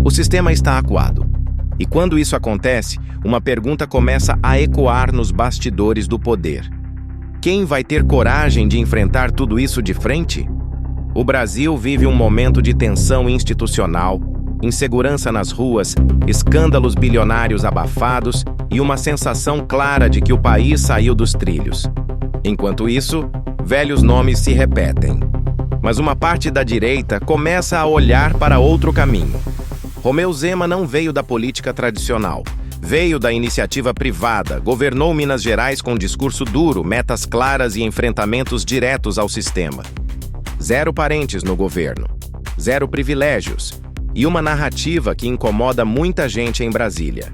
O sistema está acuado. E quando isso acontece, uma pergunta começa a ecoar nos bastidores do poder. Quem vai ter coragem de enfrentar tudo isso de frente? O Brasil vive um momento de tensão institucional, insegurança nas ruas, escândalos bilionários abafados e uma sensação clara de que o país saiu dos trilhos. Enquanto isso, velhos nomes se repetem. Mas uma parte da direita começa a olhar para outro caminho. Romeu Zema não veio da política tradicional. Veio da iniciativa privada, governou Minas Gerais com discurso duro, metas claras e enfrentamentos diretos ao sistema. 0 parentes no governo, 0 privilégios e uma narrativa que incomoda muita gente em Brasília.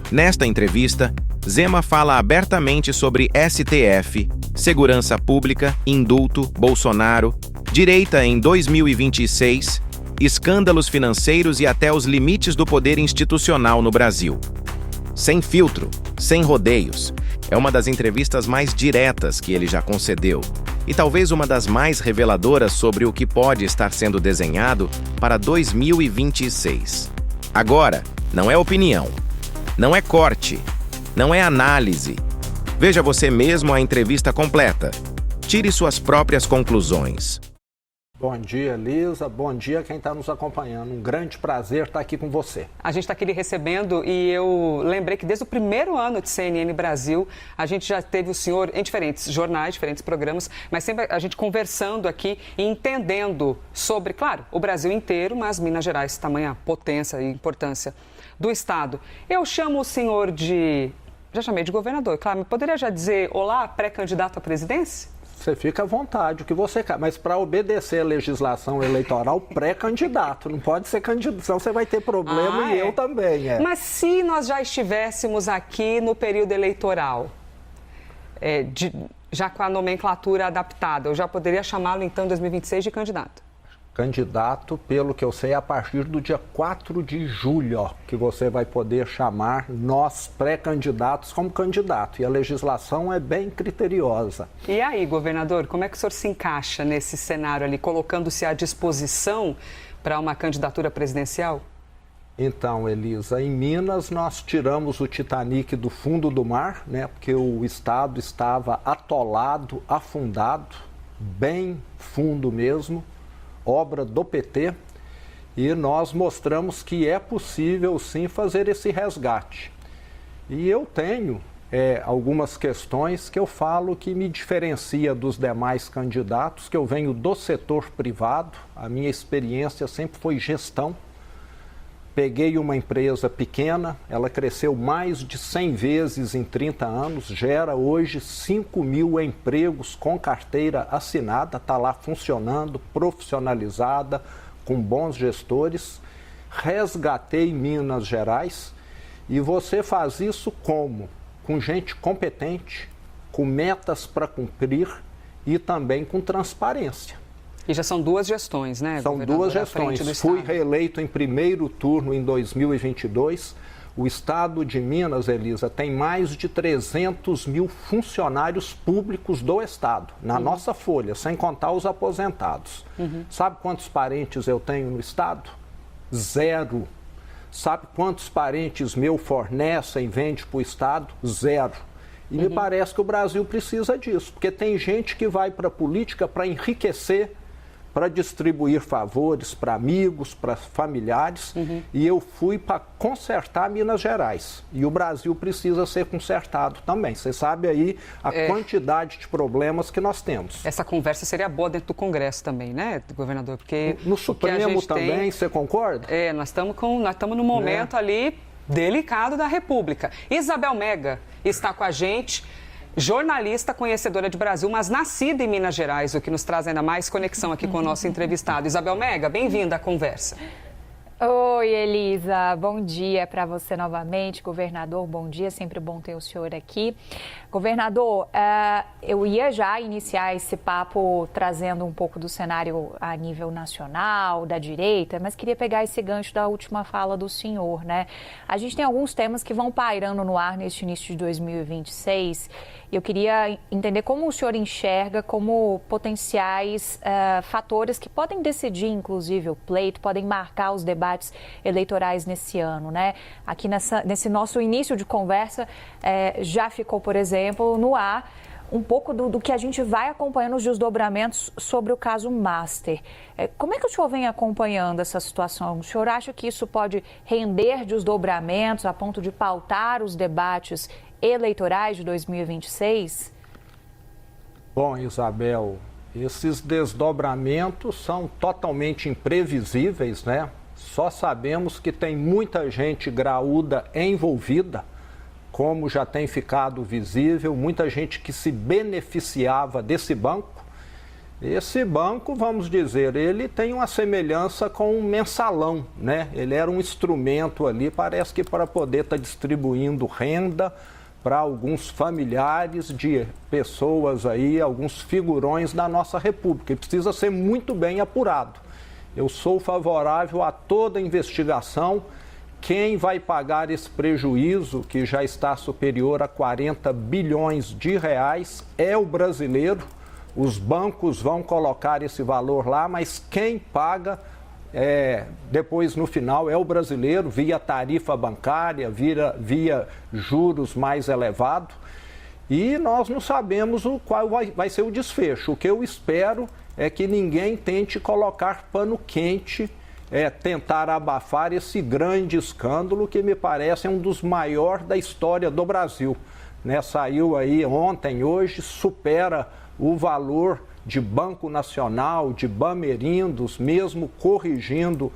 Nesta entrevista, Zema fala abertamente sobre STF, segurança pública, indulto, Bolsonaro, direita em 2026, escândalos financeiros e até os limites do poder institucional no Brasil. Sem filtro, sem rodeios. É uma das entrevistas mais diretas que ele já concedeu e talvez uma das mais reveladoras sobre o que pode estar sendo desenhado para 2026. Agora, não é opinião, não é corte, não é análise. Veja você mesmo a entrevista completa. Tire suas próprias conclusões. Bom dia, Elisa. Bom dia quem está nos acompanhando. Um grande prazer estar aqui com você. A gente está aqui lhe recebendo e eu lembrei que desde o primeiro ano de CNN Brasil, a gente já teve o senhor em diferentes jornais, diferentes programas, mas sempre a gente conversando aqui e entendendo sobre, claro, o Brasil inteiro, mas Minas Gerais, tamanha potência e importância do Estado. Eu chamo o senhor de... Já chamei de governador, claro, mas poderia já dizer, olá, pré-candidato à presidência? Você fica à vontade, o que você quer, mas para obedecer a legislação eleitoral, pré-candidato, não pode ser candidato, senão você vai ter problema e eu também. Mas se nós já estivéssemos aqui no período eleitoral, já com a nomenclatura adaptada, eu já poderia chamá-lo então em 2026 de candidato? Candidato, pelo que eu sei, a partir do dia 4 de julho, que você vai poder chamar nós pré-candidatos como candidato. E a legislação é bem criteriosa. E aí, governador, como é que o senhor se encaixa nesse cenário ali, colocando-se à disposição para uma candidatura presidencial? Então, Elisa, em Minas nós tiramos o Titanic do fundo do mar, né? Porque o estado estava atolado, afundado, bem fundo mesmo. Obra do PT, e nós mostramos que é possível sim fazer esse resgate. E eu tenho algumas questões que eu falo que me diferencia dos demais candidatos, que eu venho do setor privado, a minha experiência sempre foi gestão. Peguei uma empresa pequena, ela cresceu mais de 100 vezes em 30 anos, gera hoje 5.000 empregos com carteira assinada, está lá funcionando, profissionalizada, com bons gestores. Resgatei Minas Gerais e você faz isso como? Com gente competente, com metas para cumprir e também com transparência. E já são 2 gestões, né, São 2 gestões. Fui reeleito em primeiro turno em 2022. O estado de Minas, Elisa, tem mais de 300 mil funcionários públicos do estado, na nossa folha, sem contar os aposentados. Sabe quantos parentes eu tenho no estado? 0. Sabe quantos parentes meu fornecem, vende para o estado? 0. E me parece que o Brasil precisa disso, porque tem gente que vai para a política para enriquecer, para distribuir favores para amigos, para familiares, e eu fui para consertar Minas Gerais. E o Brasil precisa ser consertado também. Você sabe aí a quantidade de problemas que nós temos. Essa conversa seria boa dentro do Congresso também, né, governador? Porque no Supremo também, você concorda? Nós estamos no momento ali delicado da República. Isabel Mega está com a gente. Jornalista, conhecedora de Brasil, mas nascida em Minas Gerais, o que nos traz ainda mais conexão aqui com o nosso entrevistado. Isabel Mega, bem-vinda à conversa. Oi, Elisa. Bom dia para você novamente. Governador, bom dia. Sempre bom ter o senhor aqui. Governador, eu ia já iniciar esse papo trazendo um pouco do cenário a nível nacional, da direita, mas queria pegar esse gancho da última fala do senhor, né? A gente tem alguns temas que vão pairando no ar neste início de 2026. Eu queria entender como o senhor enxerga como potenciais fatores que podem decidir, inclusive, o pleito, podem marcar os debates debates eleitorais nesse ano, né? Aqui nesse nosso início de conversa, já ficou, por exemplo, no ar um pouco do que a gente vai acompanhando os desdobramentos sobre o caso Master. Como é que o senhor vem acompanhando essa situação? O senhor acha que isso pode render desdobramentos a ponto de pautar os debates eleitorais de 2026? Bom, Isabel, esses desdobramentos são totalmente imprevisíveis, né? Só sabemos que tem muita gente graúda envolvida, como já tem ficado visível, muita gente que se beneficiava desse banco. Esse banco, vamos dizer, ele tem uma semelhança com um mensalão, né? Ele era um instrumento ali, parece que para poder estar distribuindo renda para alguns familiares de pessoas aí, alguns figurões da nossa República. E precisa ser muito bem apurado. Eu sou favorável a toda investigação. Quem vai pagar esse prejuízo, que já está superior a 40 bilhões de reais, é o brasileiro. Os bancos vão colocar esse valor lá, mas quem paga depois, no final, é o brasileiro, via tarifa bancária, via juros mais elevados. E nós não sabemos qual vai ser o desfecho. O que eu espero é que ninguém tente colocar pano quente, tentar abafar esse grande escândalo que me parece um dos maiores da história do Brasil. Né? Saiu aí ontem, hoje, supera o valor de Banco Nacional, de Bamerindos, mesmo corrigindo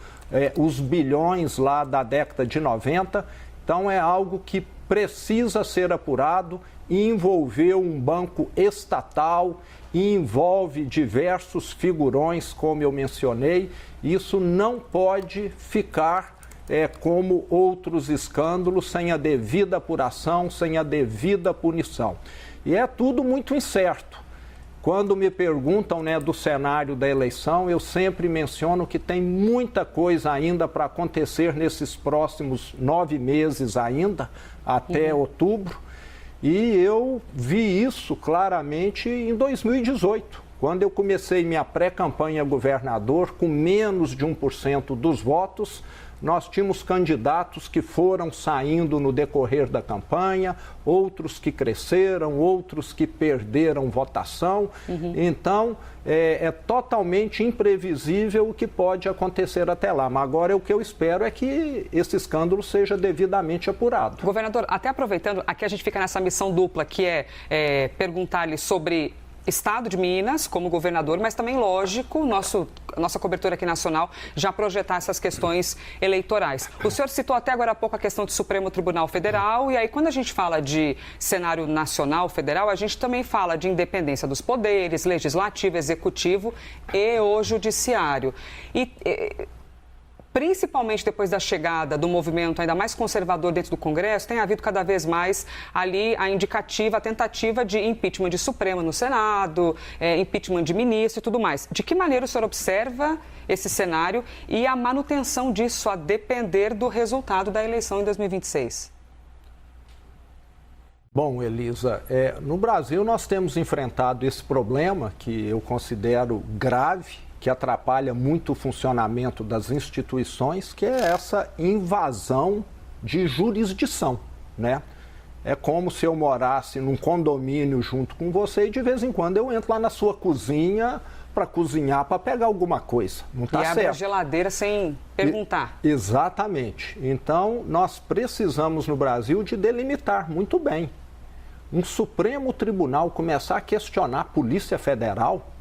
os bilhões lá da década de 90. Então é algo que precisa ser apurado, envolveu um banco estatal, envolve diversos figurões, como eu mencionei. Isso não pode ficar como outros escândalos, sem a devida apuração, sem a devida punição. E é tudo muito incerto. Quando me perguntam do cenário da eleição, eu sempre menciono que tem muita coisa ainda para acontecer nesses próximos 9 meses ainda, até outubro. E eu vi isso claramente em 2018, quando eu comecei minha pré-campanha governador com menos de 1% dos votos. Nós tínhamos candidatos que foram saindo no decorrer da campanha, outros que cresceram, outros que perderam votação. Então, é totalmente imprevisível o que pode acontecer até lá. Mas agora o que eu espero é que esse escândalo seja devidamente apurado. Governador, até aproveitando, aqui a gente fica nessa missão dupla, que é perguntar-lhe sobre Estado de Minas, como governador, mas também, lógico, nossa cobertura aqui nacional já projetar essas questões eleitorais. O senhor citou até agora há pouco a questão do Supremo Tribunal Federal, e aí quando a gente fala de cenário nacional, federal, a gente também fala de independência dos poderes, legislativo, executivo e o judiciário. Principalmente depois da chegada do movimento ainda mais conservador dentro do Congresso, tem havido cada vez mais ali a tentativa de impeachment de Supremo no Senado, impeachment de ministro e tudo mais. De que maneira o senhor observa esse cenário e a manutenção disso a depender do resultado da eleição em 2026? Bom, Elisa, no Brasil nós temos enfrentado esse problema que eu considero grave, que atrapalha muito o funcionamento das instituições, que é essa invasão de jurisdição, né? É como se eu morasse num condomínio junto com você e de vez em quando eu entro lá na sua cozinha para cozinhar, para pegar alguma coisa. Não está certo. E abre a geladeira sem perguntar. Exatamente. Então, nós precisamos no Brasil de delimitar muito bem. Um Supremo Tribunal começar a questionar a Polícia Federal,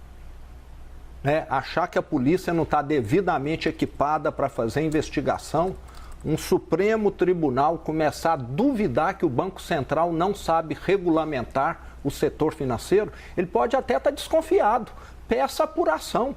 achar que a polícia não está devidamente equipada para fazer investigação, um Supremo Tribunal começar a duvidar que o Banco Central não sabe regulamentar o setor financeiro, ele pode até estar desconfiado, peça apuração.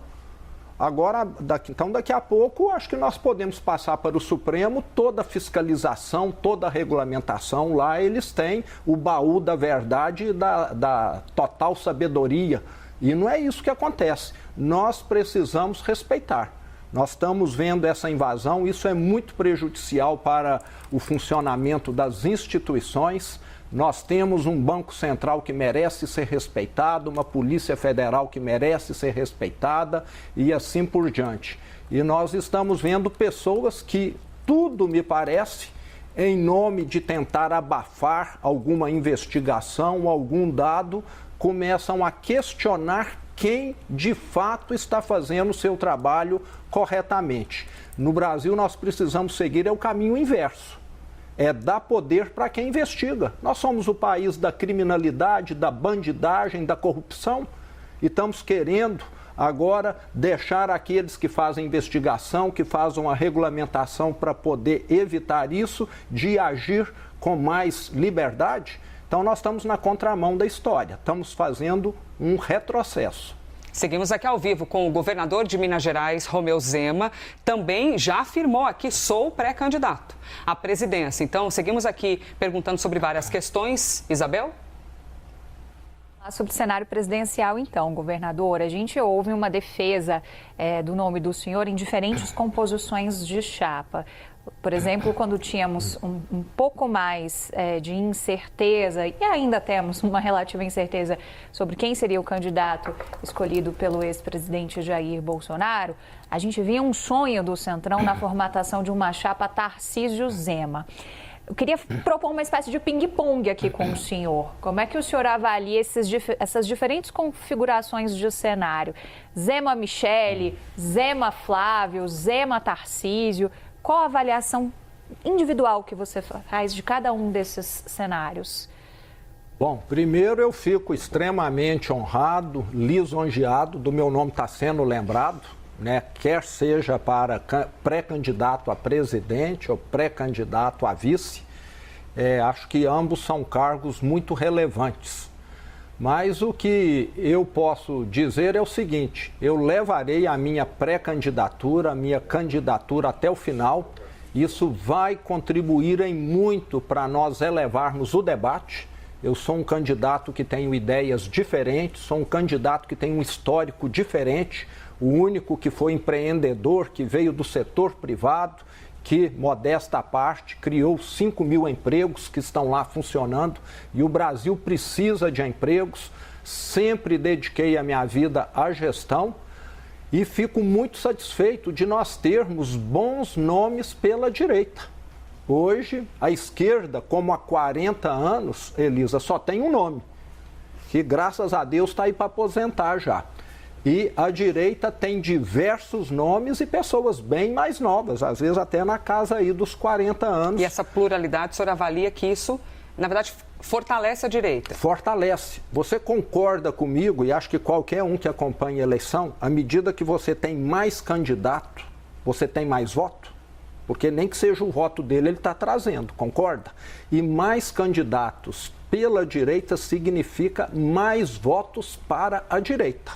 Agora, daqui a pouco, acho que nós podemos passar para o Supremo toda a fiscalização, toda a regulamentação. Lá eles têm o baú da verdade e da total sabedoria. E não é isso que acontece. Nós precisamos respeitar. Nós estamos vendo essa invasão, isso é muito prejudicial para o funcionamento das instituições. Nós temos um Banco Central que merece ser respeitado, uma Polícia Federal que merece ser respeitada e assim por diante. E nós estamos vendo pessoas que, tudo me parece, em nome de tentar abafar alguma investigação, algum dado, começam a questionar quem de fato está fazendo o seu trabalho corretamente. No Brasil, nós precisamos seguir o caminho inverso. É dar poder para quem investiga. Nós somos o país da criminalidade, da bandidagem, da corrupção e estamos querendo agora deixar aqueles que fazem investigação, que fazem uma regulamentação para poder evitar isso, de agir com mais liberdade. Então nós estamos na contramão da história, estamos fazendo um retrocesso. Seguimos aqui ao vivo com o governador de Minas Gerais, Romeu Zema, também já afirmou aqui, sou pré-candidato à presidência. Então, seguimos aqui perguntando sobre várias questões. Isabel? Sobre o cenário presidencial, então, governador, a gente ouve uma defesa do nome do senhor em diferentes composições de chapa. Por exemplo, quando tínhamos um pouco mais de incerteza, e ainda temos uma relativa incerteza sobre quem seria o candidato escolhido pelo ex-presidente Jair Bolsonaro, a gente via um sonho do Centrão na formatação de uma chapa Tarcísio Zema. Eu queria propor uma espécie de ping-pong aqui com o senhor. Como é que o senhor avalia essas diferentes configurações de cenário? Zema Michele, Zema Flávio, Zema Tarcísio. Qual a avaliação individual que você faz de cada um desses cenários? Bom, primeiro eu fico extremamente honrado, lisonjeado do meu nome estar sendo lembrado, né? Quer seja para pré-candidato a presidente ou pré-candidato a vice. Acho que ambos são cargos muito relevantes. Mas o que eu posso dizer é o seguinte: eu levarei a minha pré-candidatura, a minha candidatura até o final. Isso vai contribuir em muito para nós elevarmos o debate. Eu sou um candidato que tenho ideias diferentes, sou um candidato que tem um histórico diferente, o único que foi empreendedor, que veio do setor privado, que, modesta à parte, criou 5 mil empregos que estão lá funcionando, e o Brasil precisa de empregos. Sempre dediquei a minha vida à gestão e fico muito satisfeito de nós termos bons nomes pela direita. Hoje, a esquerda, como há 40 anos, Elisa, só tem um nome, que graças a Deus está aí para aposentar já. E a direita tem diversos nomes e pessoas bem mais novas, às vezes até na casa aí dos 40 anos. E essa pluralidade, o senhor avalia que isso, na verdade, fortalece a direita? Fortalece. Você concorda comigo, e acho que qualquer um que acompanha a eleição, à medida que você tem mais candidato, você tem mais voto? Porque nem que seja o voto dele, ele está trazendo, concorda? E mais candidatos pela direita significa mais votos para a direita.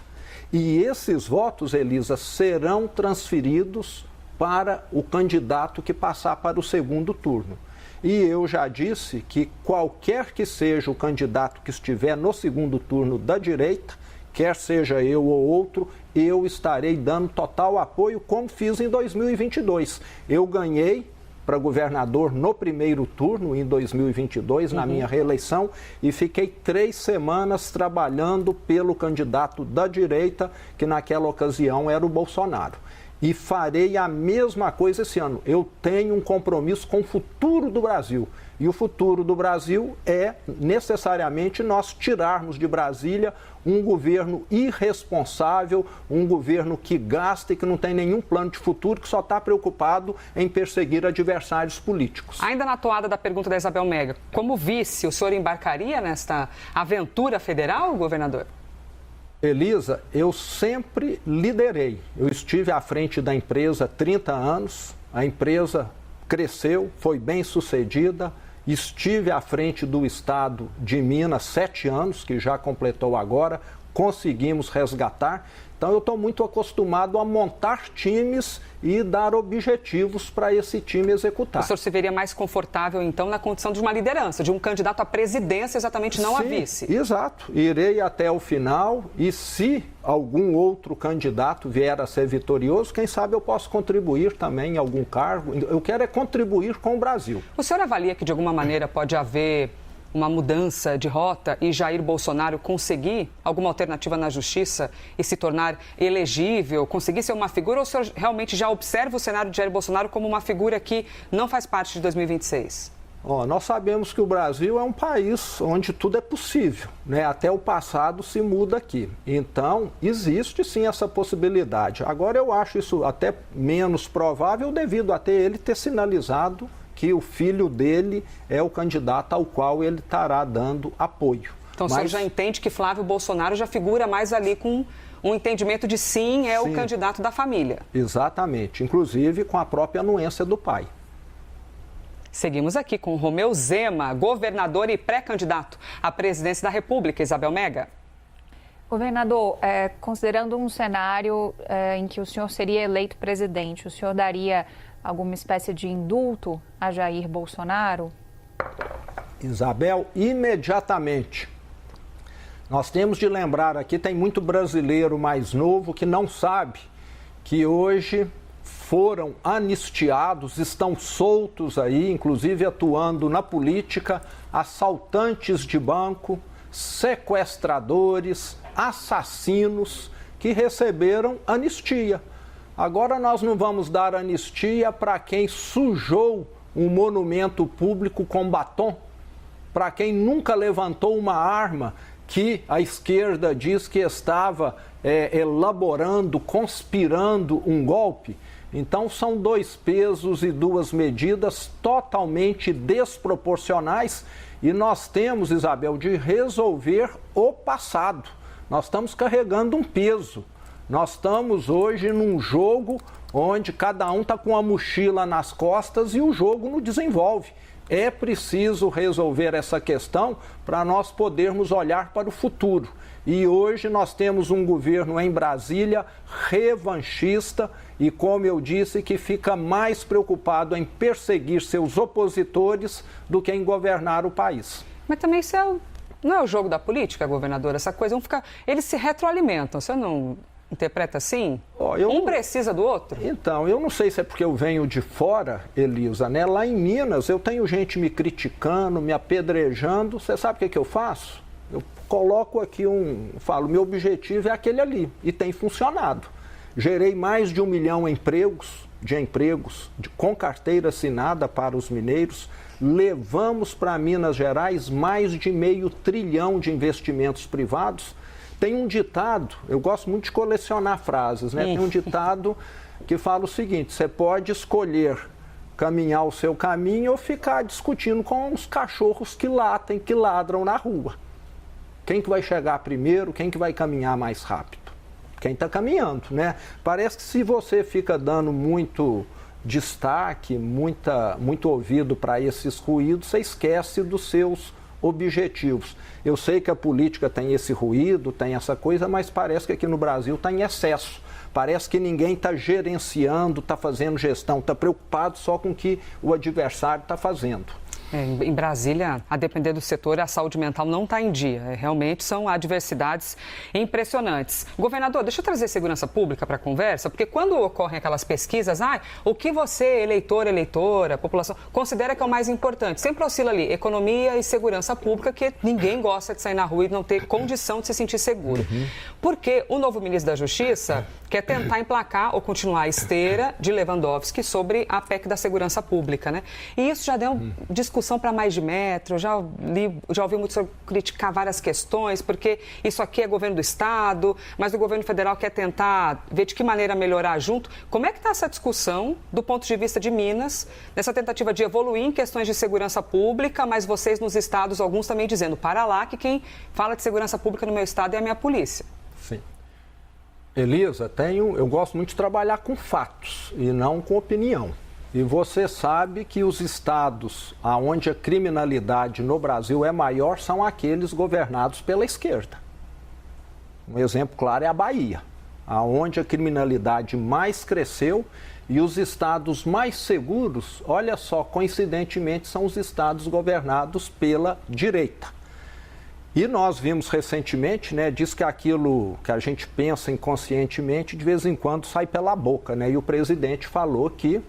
E esses votos, Elisa, serão transferidos para o candidato que passar para o segundo turno. E eu já disse que qualquer que seja o candidato que estiver no segundo turno da direita, quer seja eu ou outro, eu estarei dando total apoio, como fiz em 2022. Eu ganhei para governador no primeiro turno, em 2022, na minha reeleição, e fiquei 3 semanas trabalhando pelo candidato da direita, que naquela ocasião era o Bolsonaro. E farei a mesma coisa esse ano. Eu tenho um compromisso com o futuro do Brasil. E o futuro do Brasil é, necessariamente, nós tirarmos de Brasília um governo irresponsável, um governo que gasta e que não tem nenhum plano de futuro, que só está preocupado em perseguir adversários políticos. Ainda na toada da pergunta da Isabel Mega, como vice, o senhor embarcaria nesta aventura federal, governador? Elisa, eu sempre liderei. Eu estive à frente da empresa há 30 anos, a empresa cresceu, foi bem sucedida. Estive à frente do estado de Minas 7 anos, que já completou agora, conseguimos resgatar. Então eu estou muito acostumado a montar times e dar objetivos para esse time executar. O senhor se veria mais confortável, então, na condição de uma liderança, de um candidato à presidência, exatamente não a vice? Exato. Irei até o final e se algum outro candidato vier a ser vitorioso, quem sabe eu posso contribuir também em algum cargo. Eu quero é contribuir com o Brasil. O senhor avalia que, de alguma maneira, pode haver uma mudança de rota e Jair Bolsonaro conseguir alguma alternativa na justiça e se tornar elegível, conseguir ser uma figura, ou o senhor realmente já observa o cenário de Jair Bolsonaro como uma figura que não faz parte de 2026? Nós sabemos que o Brasil é um país onde tudo é possível, né? Até o passado se muda aqui. Então, existe sim essa possibilidade. Agora, eu acho isso até menos provável devido até ele ter sinalizado que o filho dele é o candidato ao qual ele estará dando apoio. Então, o senhor já entende que Flávio Bolsonaro já figura mais ali com um entendimento de sim, o candidato da família. Exatamente, inclusive com a própria anuência do pai. Seguimos aqui com Romeu Zema, governador e pré-candidato à presidência da República. Isabel Mega. Governador, considerando um cenário em que o senhor seria eleito presidente, o senhor daria alguma espécie de indulto a Jair Bolsonaro? Isabel, imediatamente. Nós temos de lembrar aqui, tem muito brasileiro mais novo que não sabe que hoje foram anistiados, estão soltos aí, inclusive atuando na política, assaltantes de banco, sequestradores, assassinos que receberam anistia. Agora nós não vamos dar anistia para quem sujou um monumento público com batom, para quem nunca levantou uma arma que a esquerda diz que estava elaborando, conspirando um golpe. Então, são dois pesos e duas medidas totalmente desproporcionais e nós temos, Isabel, de resolver o passado. Nós estamos carregando um peso. Nós estamos hoje num jogo onde cada um está com a mochila nas costas e o jogo não desenvolve. É preciso resolver essa questão para nós podermos olhar para o futuro. E hoje nós temos um governo em Brasília revanchista e, como eu disse, que fica mais preocupado em perseguir seus opositores do que em governar o país. Mas também isso não é o jogo da política, governador? Essa coisa, eles se retroalimentam, você não interpreta assim? Um precisa do outro? Então, eu não sei se é porque eu venho de fora, Elisa, né? Lá em Minas eu tenho gente me criticando, me apedrejando. Você sabe o que eu faço? Eu coloco aqui falo, meu objetivo é aquele ali e tem funcionado. Gerei mais de 1 milhão de empregos com carteira assinada para os mineiros. Levamos para Minas Gerais mais de R$500 bilhão de investimentos privados. Tem um ditado, eu gosto muito de colecionar frases, né? Tem um ditado que fala o seguinte: você pode escolher caminhar o seu caminho ou ficar discutindo com os cachorros que latem, que ladram na rua. Quem que vai chegar primeiro, quem que vai caminhar mais rápido? Quem está caminhando, né? Parece que se você fica dando muito destaque, muito ouvido para esses ruídos, você esquece dos seus objetivos. Eu sei que a política tem esse ruído, tem essa coisa, mas parece que aqui no Brasil está em excesso. Parece que ninguém está gerenciando, está fazendo gestão, está preocupado só com o que o adversário está fazendo. Em Brasília, a depender do setor, a saúde mental não está em dia. Realmente são adversidades impressionantes. Governador, deixa eu trazer segurança pública para a conversa, porque quando ocorrem aquelas pesquisas, o que você, eleitor, eleitora, população, considera que é o mais importante? Sempre oscila ali, economia e segurança pública, que ninguém gosta de sair na rua e não ter condição de se sentir seguro. Porque o novo ministro da Justiça quer tentar emplacar ou continuar a esteira de Lewandowski sobre a PEC da segurança pública, né? E isso já deu discussão para mais de metro, já ouvi muito sobre criticar várias questões, porque isso aqui é governo do Estado, mas o governo federal quer tentar ver de que maneira melhorar junto. Como é que está essa discussão do ponto de vista de Minas, nessa tentativa de evoluir em questões de segurança pública, mas vocês nos estados, alguns também dizendo, para lá, que quem fala de segurança pública no meu estado é a minha polícia. Sim. Elisa, eu gosto muito de trabalhar com fatos e não com opinião. E você sabe que os estados onde a criminalidade no Brasil é maior são aqueles governados pela esquerda. Um exemplo claro é a Bahia, onde a criminalidade mais cresceu, e os estados mais seguros, olha só, coincidentemente, são os estados governados pela direita. E nós vimos recentemente, né, diz que aquilo que a gente pensa inconscientemente, de vez em quando sai pela boca, né? E o presidente falou que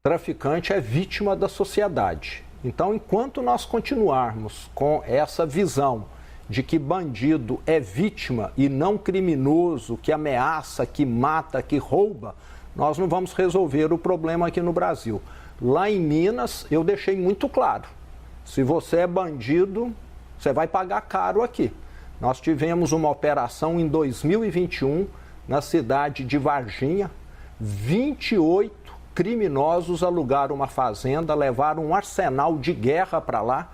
traficante é vítima da sociedade. Então, enquanto nós continuarmos com essa visão de que bandido é vítima e não criminoso, que ameaça, que mata, que rouba, nós não vamos resolver o problema aqui no Brasil. Lá em Minas, eu deixei muito claro, se você é bandido, você vai pagar caro aqui. Nós tivemos uma operação em 2021, na cidade de Varginha, 28 criminosos alugaram uma fazenda, levaram um arsenal de guerra para lá,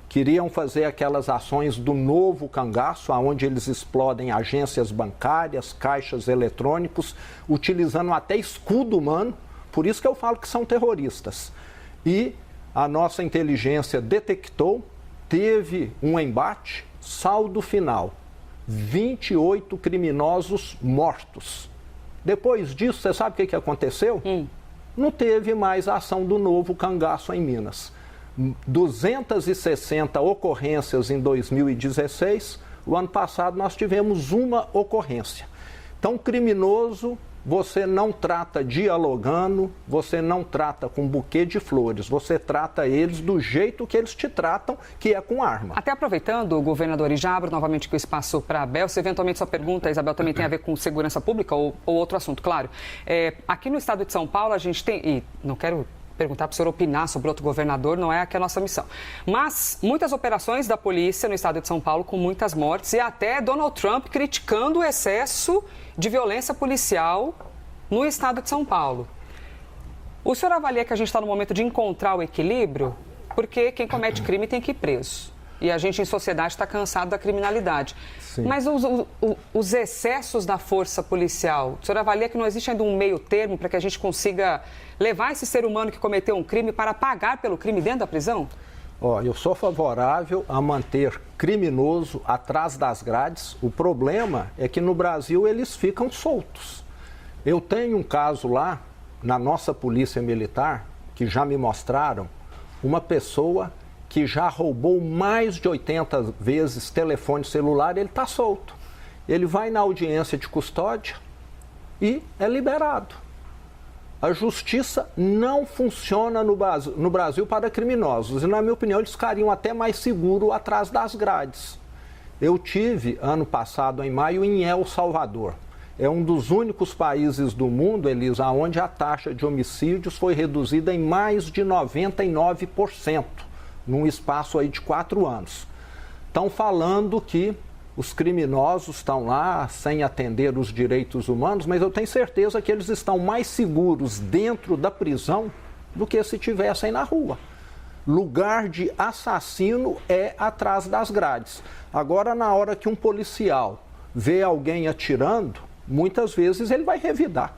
queriam fazer aquelas ações do novo cangaço, onde eles explodem agências bancárias, caixas eletrônicos, utilizando até escudo humano, por isso que eu falo que são terroristas. E a nossa inteligência detectou, teve um embate, saldo final, 28 criminosos mortos. Depois disso, você sabe o que aconteceu? Não teve mais a ação do novo cangaço em Minas. 260 ocorrências em 2016, o ano passado nós tivemos uma ocorrência. Então, criminoso, você não trata dialogando, você não trata com buquê de flores, você trata eles do jeito que eles te tratam, que é com arma. Até aproveitando, governador, e já abro novamente o espaço para a Abel, se eventualmente sua pergunta, Isabel, também tem a ver com segurança pública ou outro assunto, claro. Aqui no estado de São Paulo, a gente tem, e não quero perguntar para o senhor opinar sobre outro governador, não é aqui a nossa missão. Mas muitas operações da polícia no estado de São Paulo com muitas mortes e até Donald Trump criticando o excesso de violência policial no estado de São Paulo. O senhor avalia que a gente está no momento de encontrar o equilíbrio? Porque quem comete crime tem que ir preso. E a gente em sociedade está cansado da criminalidade. Sim. Mas os excessos da força policial, o senhor avalia que não existe ainda um meio termo para que a gente consiga levar esse ser humano que cometeu um crime para pagar pelo crime dentro da prisão? Eu sou favorável a manter criminoso atrás das grades. O problema é que no Brasil eles ficam soltos. Eu tenho um caso lá, na nossa polícia militar, que já me mostraram, uma pessoa que já roubou mais de 80 vezes telefone celular, ele está solto. Ele vai na audiência de custódia e é liberado. A justiça não funciona no Brasil para criminosos. E, na minha opinião, eles ficariam até mais seguros atrás das grades. Eu tive, ano passado, em maio, em El Salvador. É um dos únicos países do mundo, Elisa, onde a taxa de homicídios foi reduzida em mais de 99%, num espaço aí de 4 anos. Estão falando que os criminosos estão lá sem atender os direitos humanos, mas eu tenho certeza que eles estão mais seguros dentro da prisão do que se estivessem na rua. Lugar de assassino é atrás das grades. Agora, na hora que um policial vê alguém atirando, muitas vezes ele vai revidar.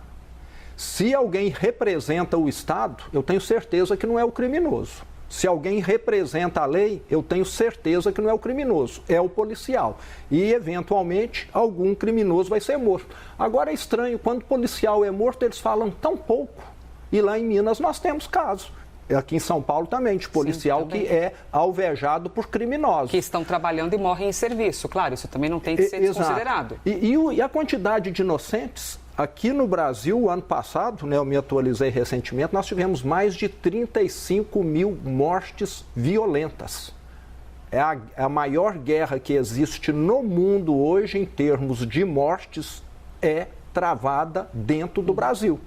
Se alguém representa o Estado, eu tenho certeza que não é o criminoso. Se alguém representa a lei, eu tenho certeza que não é o criminoso, é o policial. E, eventualmente, algum criminoso vai ser morto. Agora é estranho, quando o policial é morto, eles falam tão pouco. E lá em Minas nós temos casos. Aqui em São Paulo também, de policial. Sim, também. Que é alvejado por criminosos. Que estão trabalhando e morrem em serviço, claro, isso também não tem que ser desconsiderado. E a quantidade de inocentes? Aqui no Brasil, ano passado, eu me atualizei recentemente, nós tivemos mais de 35 mil mortes violentas. É a maior guerra que existe no mundo hoje em termos de mortes, é travada dentro do Brasil.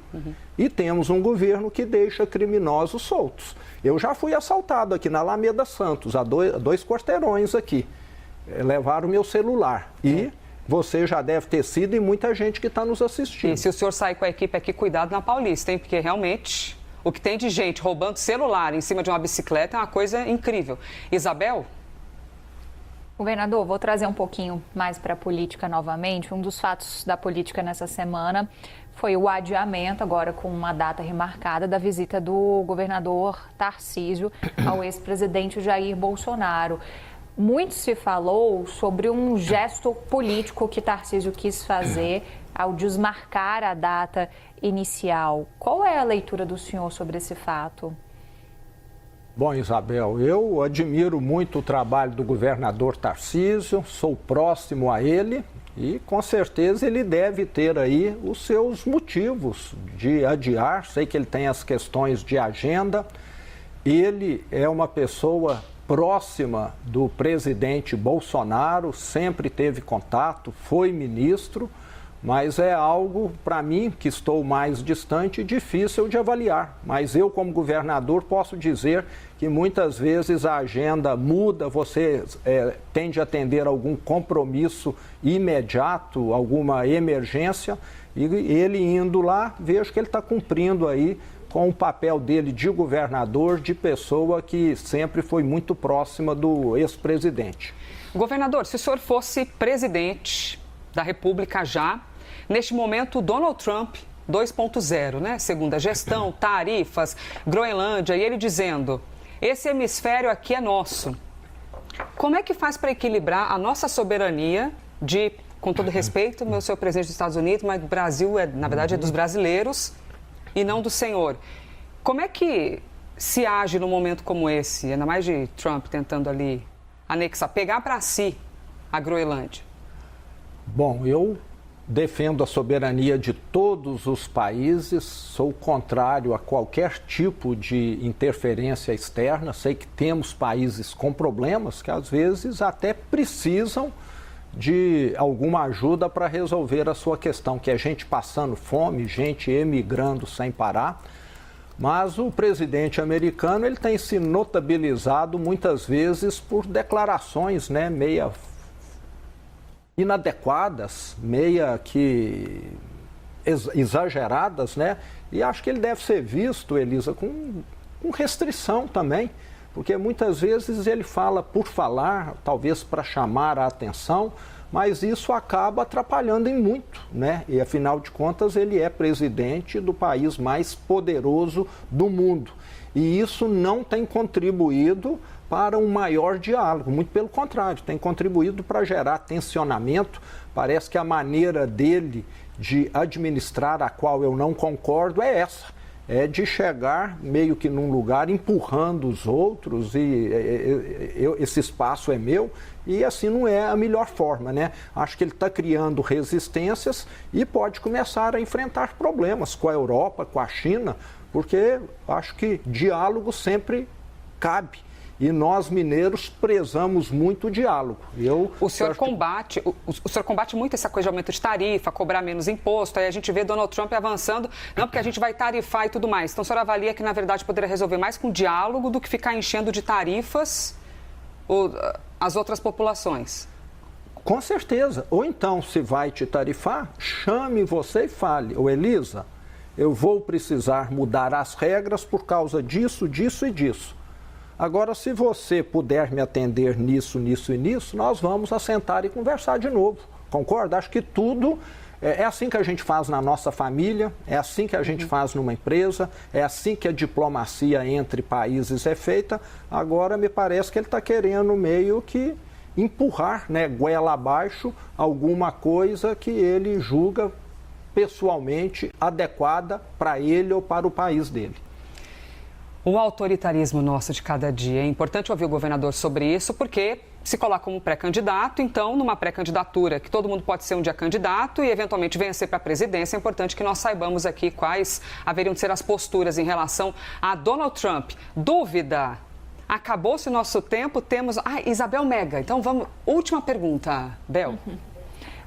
E temos um governo que deixa criminosos soltos. Eu já fui assaltado aqui na Alameda Santos, a dois quarteirões aqui. Levaram o meu celular e você já deve ter sido e muita gente que está nos assistindo. E se o senhor sair com a equipe aqui, cuidado na Paulista, hein? Porque realmente o que tem de gente roubando celular em cima de uma bicicleta é uma coisa incrível. Isabel? Governador, vou trazer um pouquinho mais para a política novamente. Um dos fatos da política nessa semana foi o adiamento, agora com uma data remarcada, da visita do governador Tarcísio ao ex-presidente Jair Bolsonaro. Muito se falou sobre um gesto político que Tarcísio quis fazer ao desmarcar a data inicial. Qual é a leitura do senhor sobre esse fato? Bom, Isabel, eu admiro muito o trabalho do governador Tarcísio, sou próximo a ele e com certeza ele deve ter aí os seus motivos de adiar. Sei que ele tem as questões de agenda. ele é uma pessoa próxima do presidente Bolsonaro, sempre teve contato, foi ministro, mas é algo, para mim, que estou mais distante, difícil de avaliar. Mas eu, como governador, posso dizer que muitas vezes a agenda muda, você tem de atender algum compromisso imediato, alguma emergência, e ele indo lá, vejo que ele está cumprindo aí com o papel dele de governador, de pessoa que sempre foi muito próxima do ex-presidente. Governador, se o senhor fosse presidente da República já, neste momento, Donald Trump 2.0, né? Segunda gestão, tarifas, Groenlândia, e ele dizendo, esse hemisfério aqui é nosso. Como é que faz para equilibrar a nossa soberania de, com todo respeito, meu senhor presidente dos Estados Unidos, mas o Brasil, na verdade, é dos brasileiros e não do senhor. Como é que se age num momento como esse, ainda mais de Trump tentando ali anexar, pegar para si a Groenlândia? Bom, eu defendo a soberania de todos os países, sou contrário a qualquer tipo de interferência externa. Sei que temos países com problemas que às vezes até precisam de alguma ajuda para resolver a sua questão, que é gente passando fome, gente emigrando sem parar. Mas o presidente americano ele tem se notabilizado muitas vezes por declarações, né, meia inadequadas, meia que exageradas, né? E acho que ele deve ser visto, Elisa, com restrição também, porque muitas vezes ele fala por falar, talvez para chamar a atenção, mas isso acaba atrapalhando em muito, né? E afinal de contas ele é presidente do país mais poderoso do mundo. E isso não tem contribuído para um maior diálogo, muito pelo contrário, tem contribuído para gerar tensionamento. Parece que a maneira dele de administrar, a qual eu não concordo, é essa. É de chegar meio que num lugar empurrando os outros e esse espaço é meu, e assim não é a melhor forma, né? Acho que ele está criando resistências e pode começar a enfrentar problemas com a Europa, com a China, porque acho que diálogo sempre cabe. E nós, mineiros, prezamos muito o diálogo. O senhor combate muito essa coisa de aumento de tarifa, cobrar menos imposto. Aí a gente vê Donald Trump avançando, não porque a gente vai tarifar e tudo mais. Então o senhor avalia que, na verdade, poderia resolver mais com diálogo do que ficar enchendo de tarifas as outras populações? Com certeza. Ou então, se vai te tarifar, chame você e fale. Ô Elisa, eu vou precisar mudar as regras por causa disso, disso e disso. Agora, se você puder me atender nisso, nisso e nisso, nós vamos assentar e conversar de novo. Concorda? Acho que tudo é assim que a gente faz na nossa família, é assim que a gente faz numa empresa, é assim que a diplomacia entre países é feita. Agora, me parece que ele está querendo meio que empurrar, né, goela abaixo, alguma coisa que ele julga pessoalmente adequada para ele ou para o país dele. O autoritarismo nosso de cada dia. É importante ouvir o governador sobre isso, porque se coloca como pré-candidato, então, numa pré-candidatura que todo mundo pode ser um dia candidato e, eventualmente, vencer para a presidência, é importante que nós saibamos aqui quais haveriam de ser as posturas em relação a Donald Trump. Dúvida? Acabou-se o nosso tempo, temos... Isabel Mega. Então, vamos... Última pergunta, Bel.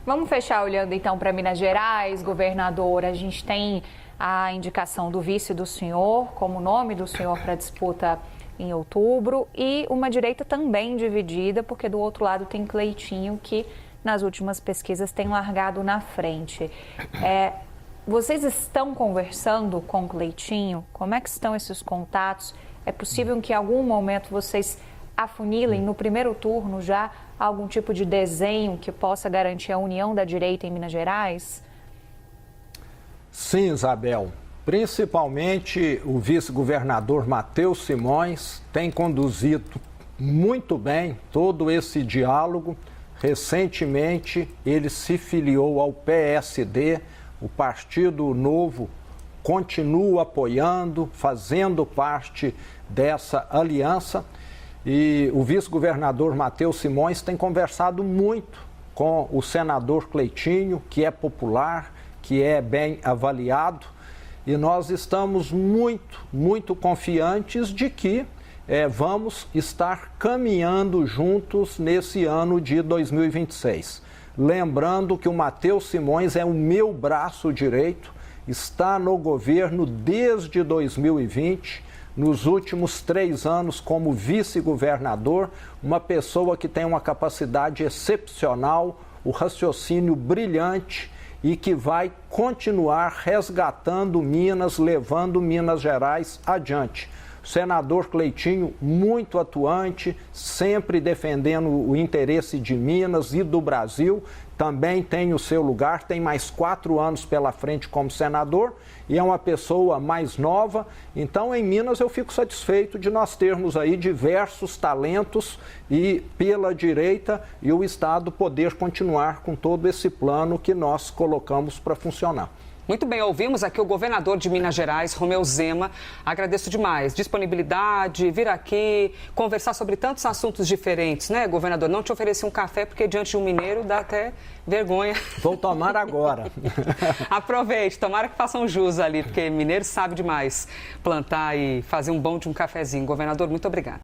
Vamos fechar olhando, então, para Minas Gerais, governador. A gente tem a indicação do vice do senhor, como nome do senhor para disputa em outubro, e uma direita também dividida, porque do outro lado tem Cleitinho, que nas últimas pesquisas tem largado na frente. Vocês estão conversando com Cleitinho? Como é que estão esses contatos? É possível que em algum momento vocês afunilem no primeiro turno já algum tipo de desenho que possa garantir a união da direita em Minas Gerais? Sim, Isabel. Principalmente o vice-governador Matheus Simões tem conduzido muito bem todo esse diálogo. Recentemente, ele se filiou ao PSD, o Partido Novo continua apoiando, fazendo parte dessa aliança. E o vice-governador Matheus Simões tem conversado muito com o senador Cleitinho, que é popular, que é bem avaliado. e nós estamos muito confiantes de que vamos estar caminhando juntos nesse ano de 2026. Lembrando que o Matheus Simões é o meu braço direito, está no governo desde 2020, nos últimos 3 anos como vice-governador, uma pessoa que tem uma capacidade excepcional, o raciocínio brilhante e que vai continuar resgatando Minas, levando Minas Gerais adiante. O senador Cleitinho, muito atuante, sempre defendendo o interesse de Minas e do Brasil, também tem o seu lugar, tem mais 4 anos pela frente como senador e é uma pessoa mais nova. Então, em Minas, eu fico satisfeito de nós termos aí diversos talentos e pela direita e o Estado poder continuar com todo esse plano que nós colocamos para funcionar. Muito bem, ouvimos aqui o governador de Minas Gerais, Romeu Zema. Agradeço demais. Disponibilidade, vir aqui, conversar sobre tantos assuntos diferentes, né, governador? Não te ofereci um café porque diante de um mineiro dá até vergonha. Vou tomar agora. Aproveite, tomara que façam jus ali, porque mineiro sabe demais plantar e fazer um bom de um cafezinho. Governador, muito obrigado.